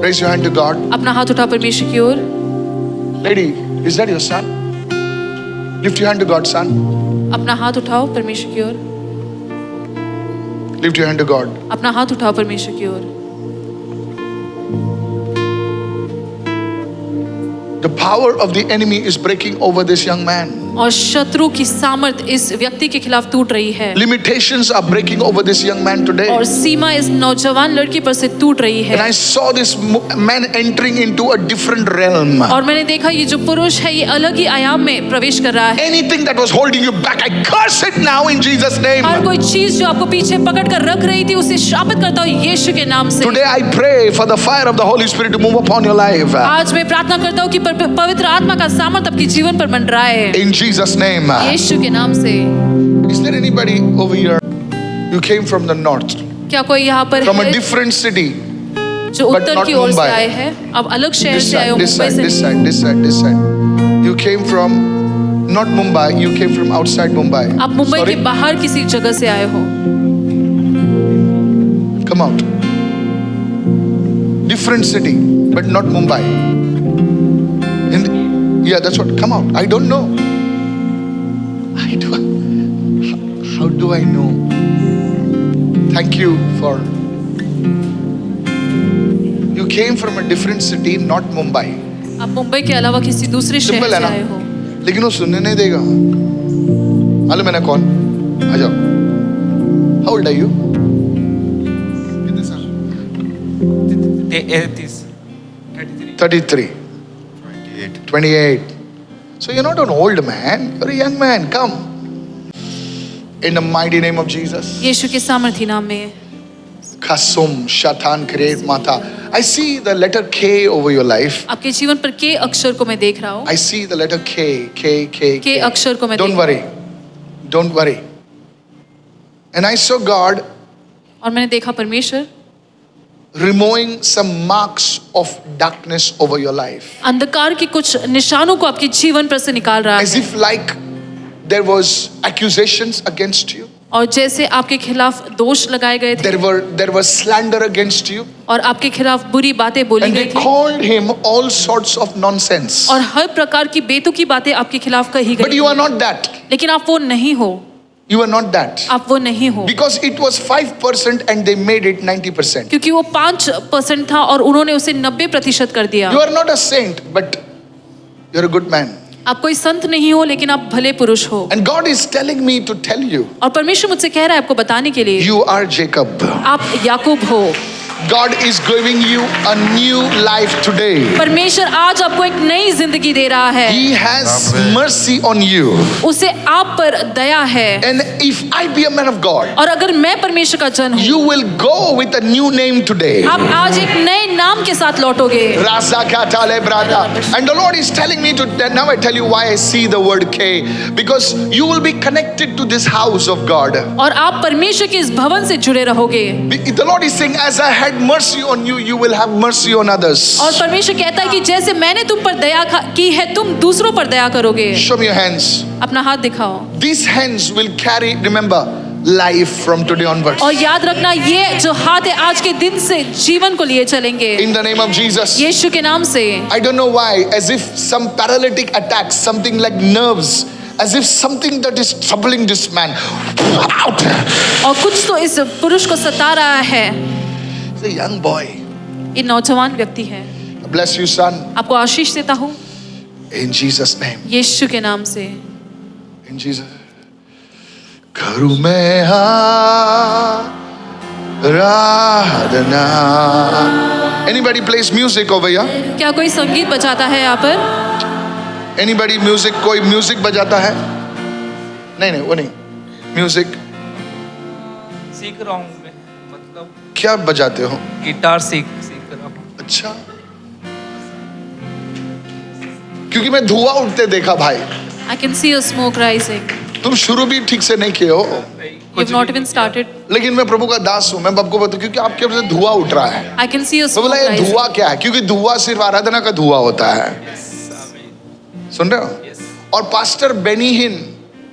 Raise your hand to God. अपना हाथ उठाओ परमेश्वर की ओर। Lady, is that your son? Lift your hand to God, son. अपना हाथ उठाओ परमेश्वर की ओर। Lift your hand to God. अपना हाथ उठाओ परमेश्वर की ओर। The power of the enemy is breaking over this young man. और शत्रु की सामर्थ इस व्यक्ति के खिलाफ टूट रही है। Limitations are breaking over this young man today. और सीमा इस नौजवान लड़की पर से टूट रही है। And I saw this man entering into a different realm. और मैंने देखा ये जो पुरुष है ये अलग ही आयाम में प्रवेश कर रहा है। Anything that was holding you back, I curse it now in Jesus' name. हर कोई चीज जो आपको पीछे पकड़ कर रख रही थी उसे शापित करता हूँ यीशु के नाम से। Today I pray for the fire of the Holy Spirit to move upon your life. आज मैं प्रार्थना करता हूँ कि पवित्र आत्मा का सामर्थ आपके जीवन पर मंडराए। In Jesus' name. यीशु के नाम से। Is there anybody over here? You came from the north. क्या कोई यहाँ पर From a है different city. जो but उत्तर not की ओर से Mumbai. आए हैं? अब अलग शहर This से आए हो, side, this मुंबई side, से this नहीं। side, this side, this side. You came from not Mumbai. You came from outside Mumbai. आप मुंबई Sorry? के बाहर किसी जगह से आए हो। Come out. Different city, but not Mumbai. Yeah, that's what. Come out. I don't know. How do I know? Thank you for. You came from a different city, not Mumbai. आप मुंबई के अलावा किसी दूसरे शहर सिंपल से है ना? आए हो। लेकिन वो सुनने नहीं देगा। मालूम है ना कौन? आ जाओ। How old are you? 33. 28. So you're not an old man, you're a young man. Come. In the mighty name of Jesus. यीशु के सामर्थी नाम में। Kasum Shatan Kiret Mata. I see the letter K over your life. आपके जीवन पर के अक्षर को मैं देख रहा हूँ। I see the letter K. के अक्षर को मैं Don't देख worry. Don't worry. And I saw God और मैंने देखा परमेश्वर removing some marks of darkness over your life. अंधकार की कुछ निशानों को आपके जीवन पर से निकाल रहा As है। if like there was accusations against you. और जैसे आपके खिलाफ दोष लगाए गए थे There was slander against you. और आपके खिलाफ बुरी बातें बोली And गई they थी called him all sorts of nonsense. और हर प्रकार की बेतुकी बातें आपके खिलाफ कही But गई you are not that. लेकिन आप वो नहीं हो। You are not that. आप वो नहीं हो Because it was 5% and they made it 90%. क्योंकि वो 5% था और उन्होंने उसे 90% कर दिया। You are not a saint, but you're a good man. आप कोई संत नहीं हो लेकिन आप भले पुरुष हो। And God is telling me to tell you, और परमेश्वर मुझसे कह रहा है आपको बताने के लिए you are Jacob. आप याकूब हो। God is giving you a new life today. परमेश्वर आज आपको एक नई जिंदगी दे रहा है। He has mercy on you. उसे आप पर दया है। And if I be a man of God, और अगर मैं परमेश्वर का जन हूँ you will go with a new name today. आप आज एक नए नाम के साथ लौटोगे। Rasa Katale Brada. And the Lord is telling me to, now I tell you why I see the word K. Because you will be connected to this house of God. और आप परमेश्वर के इस भवन से जुड़े रहोगे। The Lord is saying, as I had mercy on you, you will have mercy on others. और परमेश्वर कहता है कि जैसे मैंने तुम पर दया की है तुम दूसरों पर दया करोगे। Show me your hands. अपना हाथ दिखाओ। These hands will carry, remember, life from today onwards. और याद रखना ये जो हाथ है आज के दिन से जीवन को लिए चलेंगे। In the name of Jesus. यीशु के नाम से। I don't know why, as if some paralytic attack, something like nerves, as if something that is troubling this man. और कुछ तो इस पुरुष को सता रहा है। He's a young boy. ये नौजवान व्यक्ति है। Bless you, son. आपको आशीष देता हूँ In Jesus' name. यीशु के नाम से। In Jesus. करूँ मैं आराधना. Anybody plays music over here? क्या कोई संगीत बजाता है यहाँ पर? Anybody music? कोई म्यूजिक बजाता है? नहीं वो नहीं. Music. सीख रहा हूँ मैं, मतलब क्या बजाते हो? गिटार सीख रहा हूँ। अच्छा. क्योंकि मैं धुआं उठते देखा भाई. I can see a smoke rising. तुम शुरू भी ठीक से नहीं किए हो. You've not even started. लेकिन मैं प्रभु का दास हूँ. मैं आपको बताऊँ क्योंकि आपके वजह से धुआं उठ रहा है. I can see a मैं smoke बोला ये rising. धुआं क्या है? क्योंकि धुआं सिर्फ आराधना का धुआं होता है. सुन रहे हो? और पास्टर बेनी हिन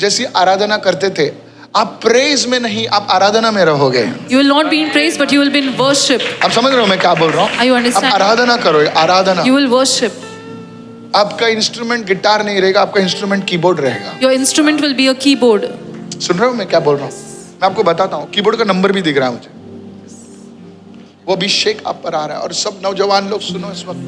जैसी आराधना करते थे. आप प्रेज में नहीं, आप आराधना में रहोगे। You will not be in praise, but you will be in worship. आप समझ रहे हो मैं क्या बोल रहा Are you हूँ? आप understanding? आराधना करो, आराधना। You will worship. आपका इंस्ट्रूमेंट गिटार नहीं रहेगा, आपका इंस्ट्रूमेंट कीबोर्ड रहेगा। Your instrument will be a keyboard. सुन रहे हो मैं क्या बोल रहा हूँ? मैं आपको बताता हूँ, कीबोर्ड का नंबर भी दिख रहा है मुझे। वो अभिषेक आप पर आ रहा है, और सब नौजवान लोग सुनो इस वक्त।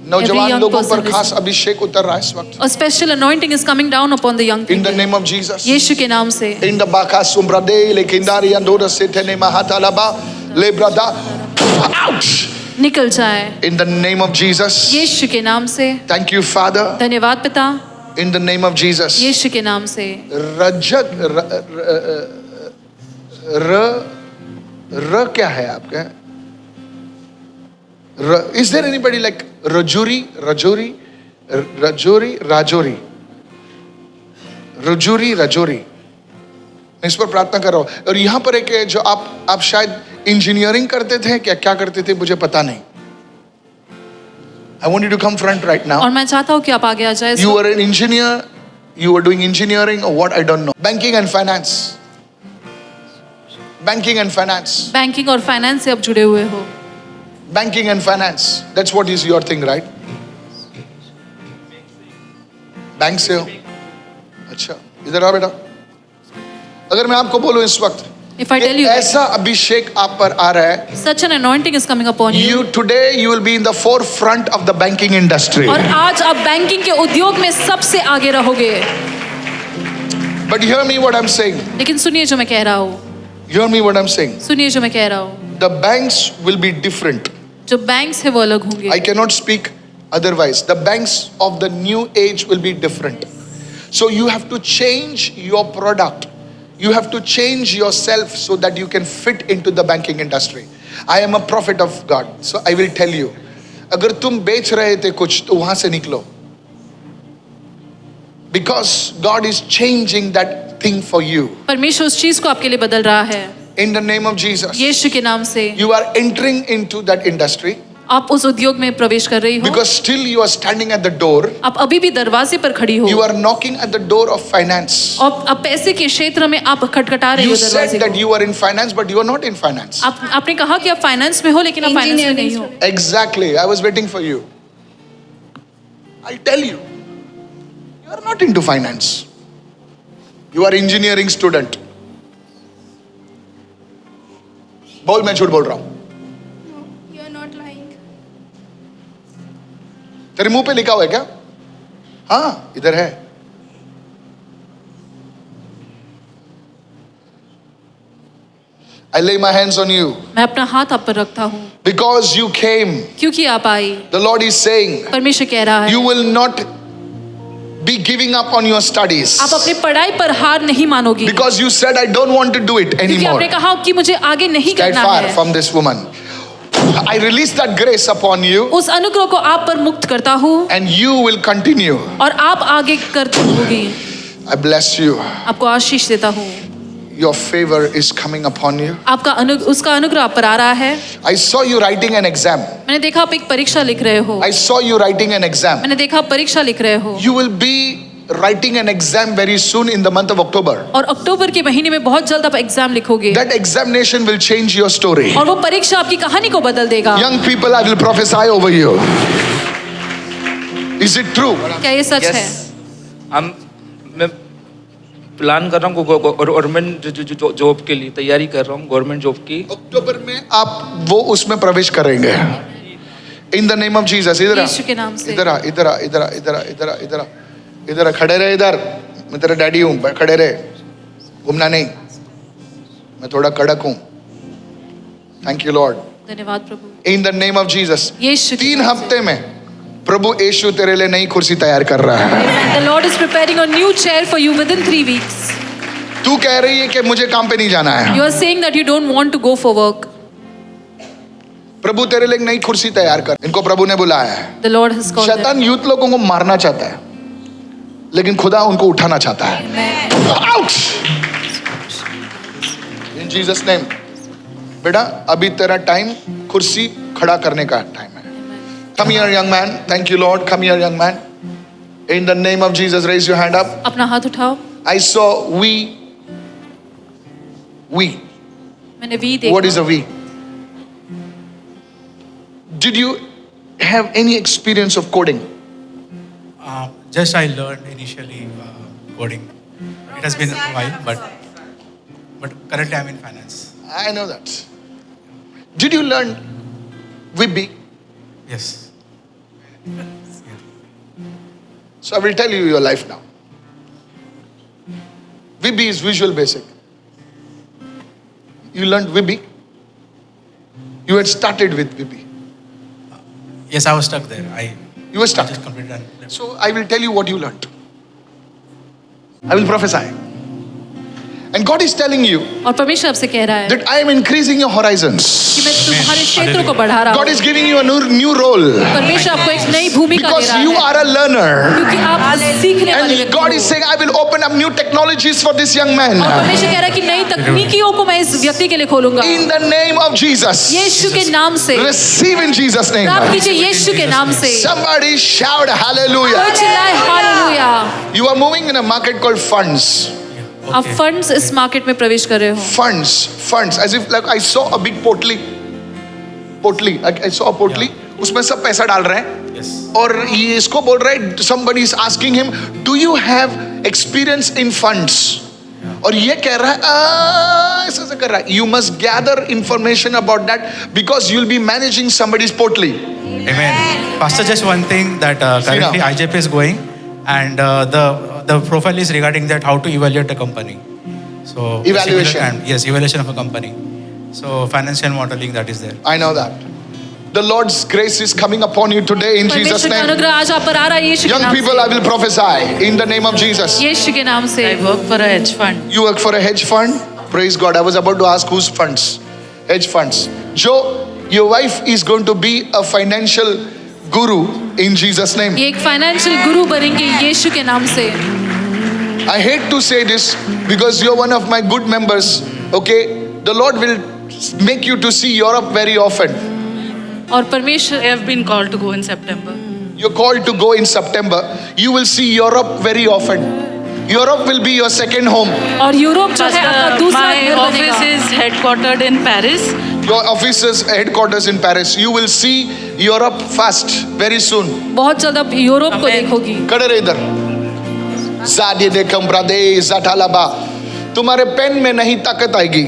नौजवान young लोगों पर person खास अभिषेक उतर रहा है इस वक्त। A special anointing is coming down upon the young In the people. name of Jesus. यीशु के नाम से In the baka sumbrade le kindari andora setene mahatalaba le brada. Ouch! निकल जाए In the name of Jesus. यीशु के नाम से। Thank you, Father. धन्यवाद पिता, In the name of Jesus. यीशु के नाम से। रजक र क्या है आपका? Is there anybody like Rajuri? Rajuri? मैं इस पर प्रार्थना कर रहा हूँ। और यहाँ पर एक है जो आप शायद इंजीनियरिंग करते थे, क्या करते थे मुझे पता नहीं। I want you to come front right now. और मैं चाहता हूँ कि आप आगे आ जाए। You were an engineer, you were doing engineering or what, I don't know. Banking and finance. Banking and finance. Banking और फाइनेंस से आप जुड़े हुए हो। Banking and finance. That's what is your thing, right? Bank से हो? अच्छा, इधर आओ बेटा। अगर मैं आपको बोलूं इस वक्त If I tell कि you ऐसा अभिषेक आप पर आ रहा है, such an anointing is coming upon you, you today you will be in the forefront of the banking industry. और आज आप बैंकिंग के उद्योग में सबसे आगे रहोगे। But hear me what I'm saying. लेकिन सुनिए जो मैं कह रहा हूँ, Hear me what I'm saying. सुनिए जो मैं कह रहा हूँ। The banks will be different. जो बैंक्स है वो अलग होंगे। I cannot speak otherwise. The banks of the new age will be different. So you have to change your product. You have to change yourself so that you can fit into the banking industry. I am a prophet of God. So I will tell you. अगर तुम बेच रहे थे कुछ तो वहां से निकलो. Because God is changing that thing for you. परमेश्वर उस चीज को आपके लिए बदल रहा है। In the name of Jesus. यीशु के नाम से। You are entering into that industry. आप उस उद्योग में प्रवेश कर रही हो। Because still you are standing at the door. आप अभी भी दरवाजे पर खड़ी हो। You are knocking at the door of finance. और अब पैसे के क्षेत्र में आप खटखटा रही हो You दरवाजे said that को। you are in finance, but you are not in finance. आपने कहा कि आप फाइनेंस में हो लेकिन आप फाइनेंस में नहीं हो। Exactly. I was waiting for you. I tell you, you are not into finance. You are engineering student. बोल मैं झूठ बोल रहा हूं। You are not lying. तेरे मुंह पे लिखा हुआ है क्या? हाँ, इधर है। I lay my hands on you मैं अपना हाथ आप पर रखता हूँ because you came. क्योंकि आप आई। The Lord is saying, परमेश्वर कह रहा है you will not be giving up on your studies आप अपनी पढ़ाई पर हार नहीं मानोगी because you said I don't want to do it क्योंकि anymore. आपने कहा कि मुझे आगे नहीं Get करना fire है। from this woman. I release that grace upon you उस अनुग्रह को आप पर मुक्त करता हूँ and you will continue. और आप आगे करती होगी। I bless you. आपको आशीष देता हूँ। Your favor is coming upon you. आपका उसका अनुग्रह आप पर आ रहा है। I saw you writing an exam. मैंने देखा आप एक परीक्षा लिख रहे हो। I saw you writing an exam. मैंने देखा आप परीक्षा लिख रहे हो। You will be writing an exam very soon in the month of October. और अक्टूबर के महीने में बहुत जल्द आप एग्जाम लिखोगे। That examination will change your story. और वो परीक्षा आपकी कहानी को बदल देगा। Young people, I will prophesy over you. Is it true? क्या ये सच है? मैं प्लान कर रहा हूँ गवर्नमेंट जॉब के लिए तैयारी कर रहा हूँ गवर्नमेंट जॉब की। अक्टूबर में आप वो उसमें प्रवेश करेंगे। In the name of Jesus. इधर आ, यीशु के नाम से। इधर आ, इधर आ, इधर आ, इधर आ, इधर आ, इधर आ, इधर आ, खड़े रहे इधर। मैं तेरा डैडी हूँ, खड़े रहे, घूमना नहीं। मैं थोड़ा कड़क हूँ। Thank you Lord. धन्यवाद प्रभु। In the name of Jesus. यीशु के 3 नाम से। हफ्ते में प्रभु यीशु तेरे लिए नई कुर्सी तैयार कर रहा है। The Lord is preparing a new chair for you within 3 weeks. तू कह रही है कि मुझे काम पे नहीं जाना है। You are saying that you don't want to go for work. प्रभु तेरे लिए एक नई कुर्सी तैयार कर। इनको प्रभु ने बुलाया है। The Lord has called them. शैतान यूथ लोगों को मारना चाहता है, लेकिन खुदा उनको उठाना चाहता है। Ouch! In Jesus name. बेटा अभी तेरा टाइम कुर्सी खड़ा करने का टाइम है। Come here young man. Thank you Lord. Come here young man. In the name of Jesus, raise your hand up. अपना हाथ उठाओ। I saw we We. मैंने वी What देखा. is a we? Did you have any experience of coding? Just I learned initially coding. It has been a while, but currently I'm in finance. I know that. Did you learn Wibby? Yes. So I will tell you your life now. Wibby is Visual Basic. You learned Wibby. You had started with Wibby. Yes, I was stuck there. You were I stuck. just completed and left. So I will tell you what you learned. I will prophesy. And God is telling you और परमेश्वर आपसे कह रहा है that I am increasing your horizons. कि मैं तुम्हारे क्षेत्रों को बढ़ा रहा God हूँ. is giving you a new role परमेश्वर आपको एक नई भूमिका दे because रहा you है are a learner. क्योंकि आप सीखने वाले And व्यक्ति God हो. is saying, I will open up new technologies for this young man. और परमेश्वर कह रहा है कि नई तकनीकियों को मैं इस व्यक्ति के लिए खोलूंगा. In the name of Jesus. यीशु के नाम से. Receive in Jesus' name. प्राप्त कीजिए यीशु के नाम से. Somebody shout hallelujah. कोई चिल्लाए hallelujah. You are moving in a market called funds. आप फंड्स इस मार्केट में प्रवेश कर रहे हो. Funds. As if like I saw a big potli. I saw a potli. उसमें सब पैसा डाल रहे हैं. Yes. और ये इसको बोल रहा है, somebody is asking him, do you have experience in funds? और ये कह रहा है ऐसा ऐसा कर रहा है. You must gather information about that because you'll be managing somebody's potli. Amen. Pastor, just one thing that currently now. IJP is going, and the profile is regarding that how to evaluate a company. So Evaluation. Yes, evaluation of a company. So financial modeling that is there. I know that. The Lord's grace is coming upon you today in Jesus' परमेश्वर का name. अनुग्रह आज आप पर आ रहा है यीशु के Young नाम people, I से. will prophesy in the name of Jesus. यीशु के नाम से. I work for a hedge fund. You work for a hedge fund? Praise God. I was about to ask whose funds? Hedge funds. Joe, your wife is going to be a financial guru in Jesus' name. ये एक financial गुरु बनेंगे यीशु के नाम से. I hate to say this because you're one of my good members. Okay? The Lord will make you to see Europe very often. और परमेश्वर I have been called to go in September. You're called to go in September. You will see Europe very often. Europe will be your second home. और Europe जो है आपका दूसरा My घर office बनेगा. is headquartered in Paris. Your office's headquarters in Paris. You will see Europe fast very soon. बहुत जल्द आप यूरोप को Amen. देखोगी. खड़े रहे इधर. ज़ादी देखम प्रदे ज़ाठालाबा. तुम्हारे पेन में नहीं ताकत आएगी.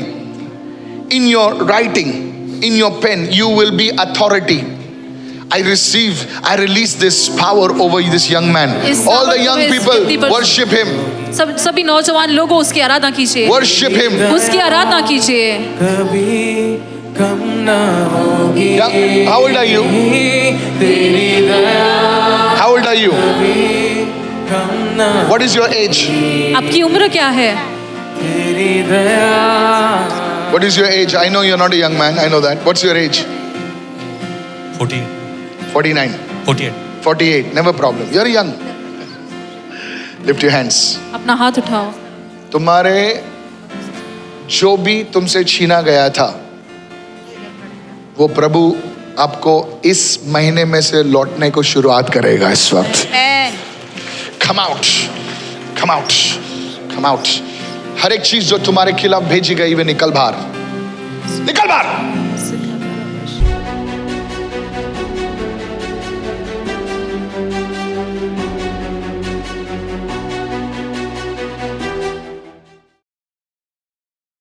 In your writing, in your pen, you will be authority. I release this power over this young man. इस All the सामर्थ young को इस people व्यक्ति पर- worship him. सभी नौजवान लोगों उसकी आराधना कीजिए. Worship him. उसकी आराधना कीजिए. कभी कम ना होगी Young, how old are you? तेरी दया How old are you? कम ना What is your age? आपकी उम्र क्या है? तेरी दया What is your age? I know you're not a young man. I know that. What's your age? 48. 49. 48. 48. Never problem. You're young. Lift your hands. अपना हाथ उठाओ. तुम्हारे जो भी तुमसे छीना गया था वो प्रभु आपको इस महीने में से लौटने को शुरुआत करेगा इस वक्त. Come out. Come out. Come out. हर एक चीज जो तुम्हारे खिलाफ भेजी गई वे निकल बाहर. निकल बाहर.